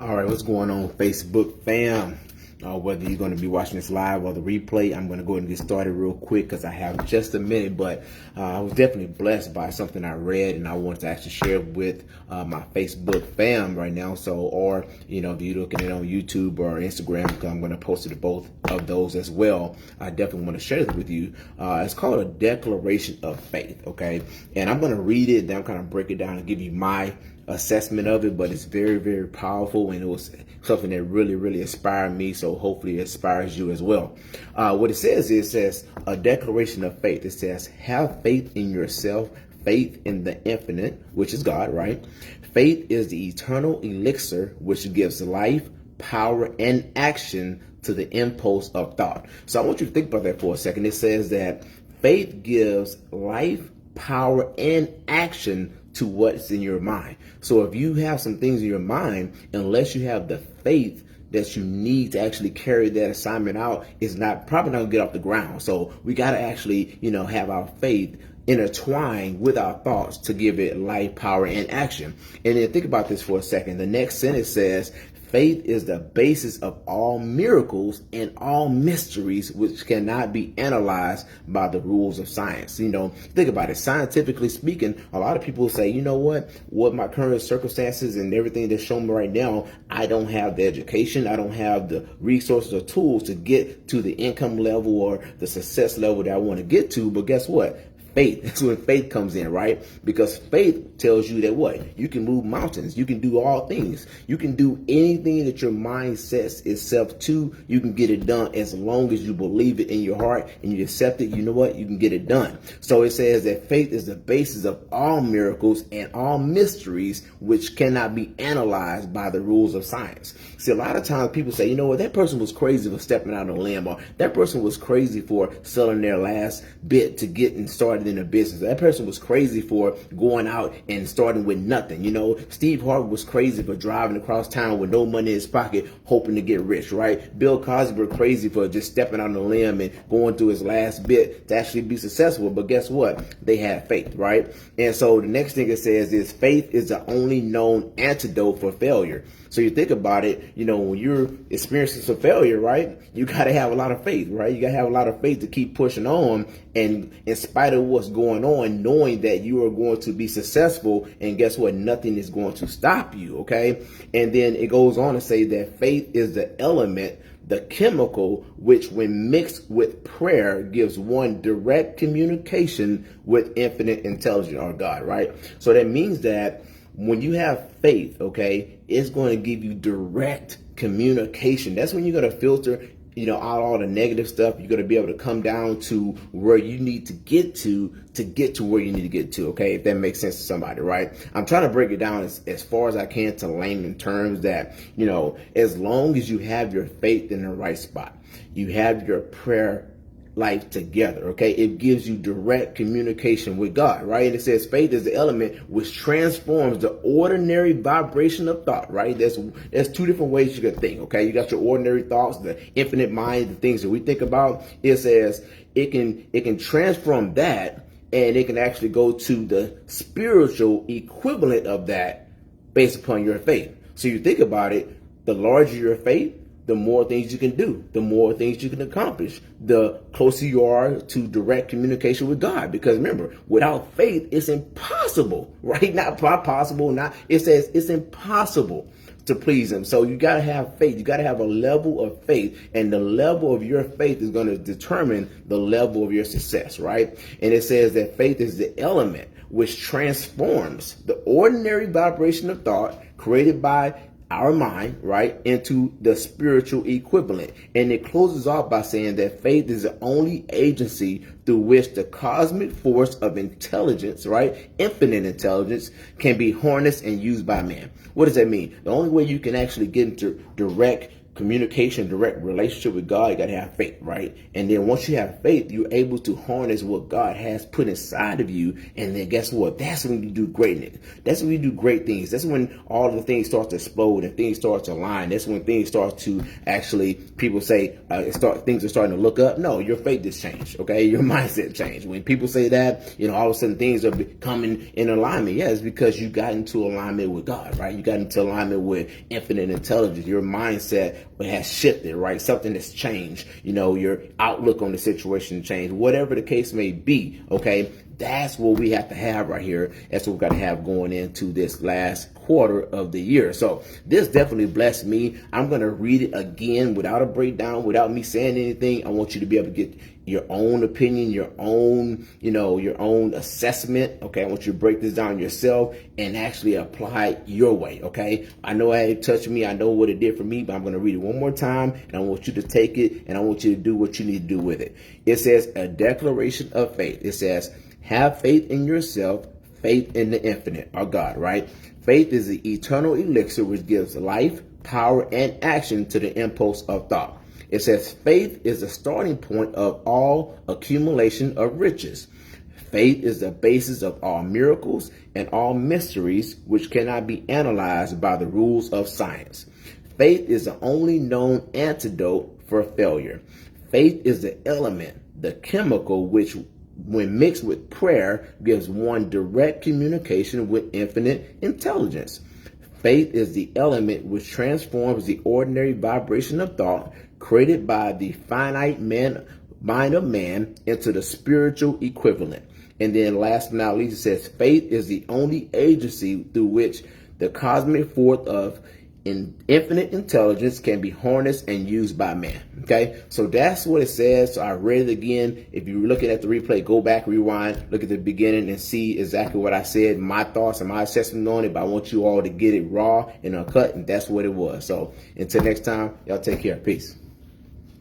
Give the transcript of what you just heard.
All right, what's going on, Facebook fam? Whether you're going to be watching this live or the replay, I'm going to go ahead and get started real quick because I have just a minute. But I was definitely blessed by something I read, and I want to actually share with my Facebook fam right now. So, or if you're looking at it on YouTube or Instagram, because I'm going to post it to both of those as well. I definitely want to share this with you. It's called a declaration of faith. Okay, and I'm going to read it, then I'm going to break it down and give you my assessment of it, but it's very, very powerful, and it was something that really inspired me, so hopefully it inspires you as well. What it says a declaration of faith. It says, have faith in yourself, faith in the infinite, which is God, right? Faith is the eternal elixir which gives life, power, and action to the impulse of thought. So I want you to think about that for a second. It says that faith gives life, power, and action to what's in your mind. So if you have some things in your mind, unless you have the faith that you need to actually carry that assignment out, it's probably not gonna get off the ground. So we got to actually, have our faith intertwined with our thoughts to give it life, power, and action. And then think about this for a second. The next sentence says, faith is the basis of all miracles and all mysteries which cannot be analyzed by the rules of science. Think about it. Scientifically speaking, a lot of people say, what my current circumstances and everything that's shown me right now, I don't have the education, I don't have the resources or tools to get to the income level or the success level that I want to get to. But guess what? Faith. That's when faith comes in, right? Because faith tells you that what? You can move mountains. You can do all things. You can do anything that your mind sets itself to. You can get it done as long as you believe it in your heart and you accept it. You know what? You can get it done. So it says that faith is the basis of all miracles and all mysteries which cannot be analyzed by the rules of science. See, a lot of times people say, that person was crazy for stepping out on a limb, or that person was crazy for selling their last bit to get and started in a business. That person was crazy for going out and starting with nothing. Steve Harvey was crazy for driving across town with no money in his pocket, hoping to get rich, right? Bill Cosby was crazy for just stepping out on a limb and going through his last bit to actually be successful. But guess what? They had faith, right? And so the next thing it says is faith is the only known antidote for failure. So you think about it, when you're experiencing some failure, right? You got to have a lot of faith, right? You got to have a lot of faith to keep pushing on. And in spite of what's going on, knowing that you are going to be successful, and guess what? Nothing is going to stop you, okay? And then it goes on to say that faith is the element, the chemical, which when mixed with prayer gives one direct communication with infinite intelligence or God, right? So that means that when you have faith, okay, it's going to give you direct communication. That's when you're going to filter, out all the negative stuff. You're going to be able to come down to where you need to get to where you need to get to. Okay. If that makes sense to somebody, right? I'm trying to break it down as far as I can to layman terms that, as long as you have your faith in the right spot, you have your prayer life together, okay, it gives you direct communication with God, right? And it says faith is the element which transforms the ordinary vibration of thought, right? There's two different ways you can think, okay? You got your ordinary thoughts, the infinite mind, the things that we think about. It says it can transform that, and it can actually go to the spiritual equivalent of that based upon your faith. So you think about it, the larger your faith, the more things you can do, the more things you can accomplish, the closer you are to direct communication with God. Because remember, without faith, it's impossible, right? Not possible, it says it's impossible to please him. So you got to have faith. You got to have a level of faith, and the level of your faith is going to determine the level of your success, right? And it says that faith is the element which transforms the ordinary vibration of thought created by our mind, right, into the spiritual equivalent. And it closes off by saying that faith is the only agency through which the cosmic force of intelligence, right, infinite intelligence, can be harnessed and used by man. What does that mean? The only way you can actually get into direct communication, direct relationship with God, you got to have faith, right? And then once you have faith, you're able to harness what God has put inside of you. And then guess what? That's when you do greatness. That's when you do great things. That's when all the things start to explode and things start to align. That's when things start to actually, people say, things are starting to look up. No, your faith has changed, okay? Your mindset changed. When people say that, all of a sudden things are coming in alignment. Yeah, it's because you got into alignment with God, right? You got into alignment with infinite intelligence. Your mindset has shifted, right? Something has changed. Your outlook on the situation changed. Whatever the case may be, okay? That's what we have to have right here. That's what we've got to have going into this last quarter of the year. So this definitely blessed me. I'm going to read it again without a breakdown, without me saying anything. I want you to be able to get your own opinion, your own, your own assessment. Okay. I want you to break this down yourself and actually apply it your way. Okay. I know it touched me. I know what it did for me, but I'm going to read it one more time and I want you to take it and I want you to do what you need to do with it. It says a declaration of faith. It says, have faith in yourself, faith in the infinite, or God, right? Faith is the eternal elixir which gives life, power, and action to the impulse of thought. It says faith is the starting point of all accumulation of riches. Faith is the basis of all miracles and all mysteries which cannot be analyzed by the rules of science. Faith is the only known antidote for failure. Faith is the element, the chemical which, when mixed with prayer, gives one direct communication with infinite intelligence. Faith is the element which transforms the ordinary vibration of thought created by the finite mind of man into the spiritual equivalent. And then last but not least, it says faith is the only agency through which the cosmic force of infinite intelligence can be harnessed and used by man. Okay, so that's what it says. So I read it again. If you're looking at the replay, go back, rewind, look at the beginning and see exactly what I said, my thoughts and my assessment on it. But I want you all to get it raw and uncut, and that's what it was. So until next time, y'all take care. Peace.